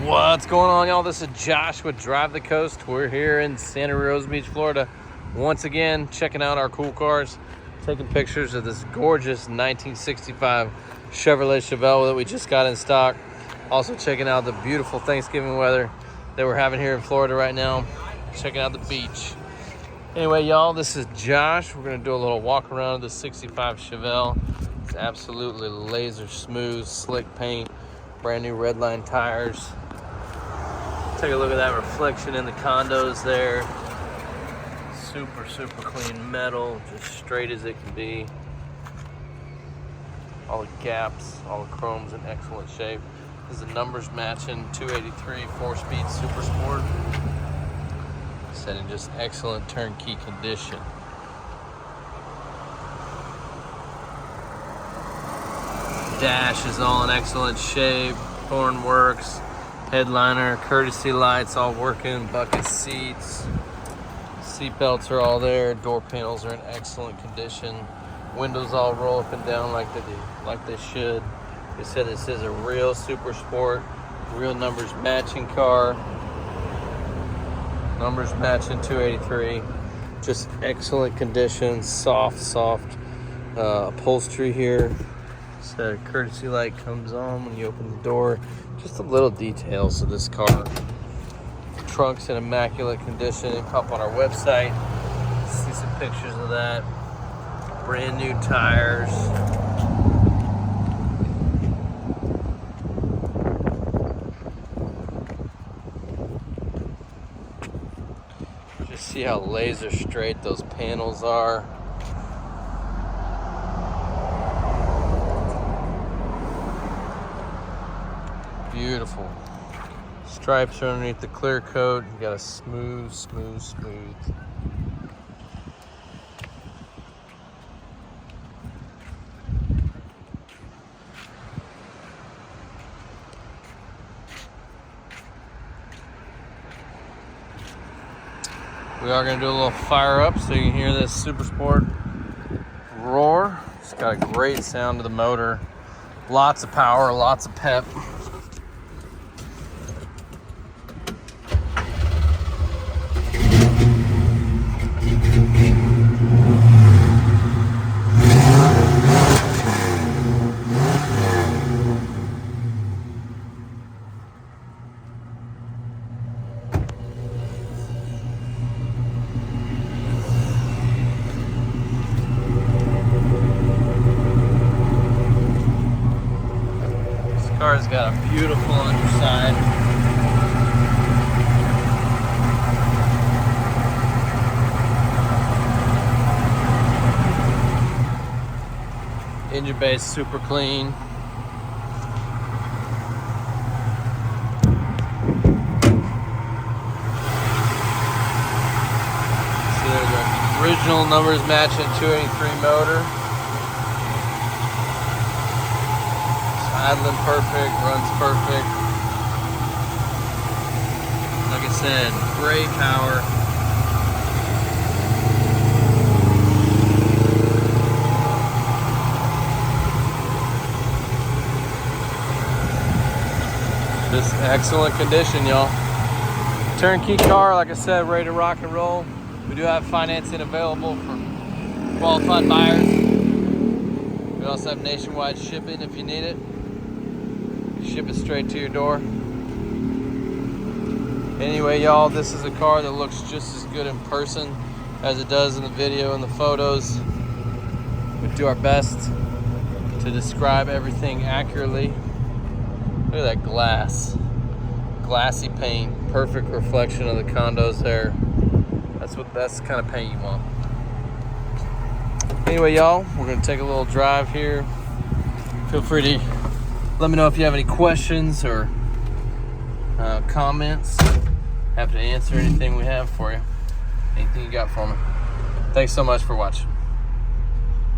What's going on, y'all? This is Josh with Drive the Coast. We're here in Santa Rosa Beach, Florida. Once again, checking out our cool cars, taking pictures of this gorgeous 1965 Chevrolet Chevelle that we just got in stock. Also checking out the beautiful Thanksgiving weather that we're having here in Florida right now. Checking out the beach. Anyway, y'all, this is Josh. We're gonna do a little walk around of the 65 Chevelle. It's absolutely laser smooth, slick paint, brand new Redline tires. Take a look at that reflection in the condos there. Super clean metal, just straight as it can be. All the gaps, all the chrome's in excellent shape. This is a numbers matching 283 4-speed Super Sport. Set in just excellent turnkey condition. Dash is all in excellent shape. Horn works. Headliner, courtesy lights all working. Bucket seats. Seat belts are all there. Door panels are in excellent condition. Windows all roll up and down like they should. They said this is a real Super Sport, real numbers matching car. Numbers matching 283. Just excellent condition. Soft upholstery here. So courtesy light comes on when you open the door. Just the little details of this car. The trunk's in immaculate condition. Hop on our website, see some pictures of that. Brand new tires. Just see how laser straight those panels are. Beautiful. Stripes are underneath the clear coat. You got a smooth. We are going to do a little fire up so you can hear this Super Sport roar. It's got a great sound to the motor. Lots of power, lots of pep. Car's got a beautiful underside. Engine bay is super clean. So there's the original numbers matching 283 motor. Idling perfect, runs perfect. Like I said, great power. Just excellent condition, y'all. Turnkey car, like I said, ready to rock and roll. We do have financing available for qualified buyers. We also have nationwide shipping if you need it. Ship it straight to your door. Anyway, y'all, this is a car that looks just as good in person as it does in the video and the photos. We do our best to describe everything accurately. Look at that glassy paint, perfect reflection of the condos there. That's the kind of paint you want. Anyway, y'all, we're gonna take a little drive here. Feel free to let me know if you have any questions or comments. Happy to answer anything we have for you. Anything you got for me. Thanks so much for watching.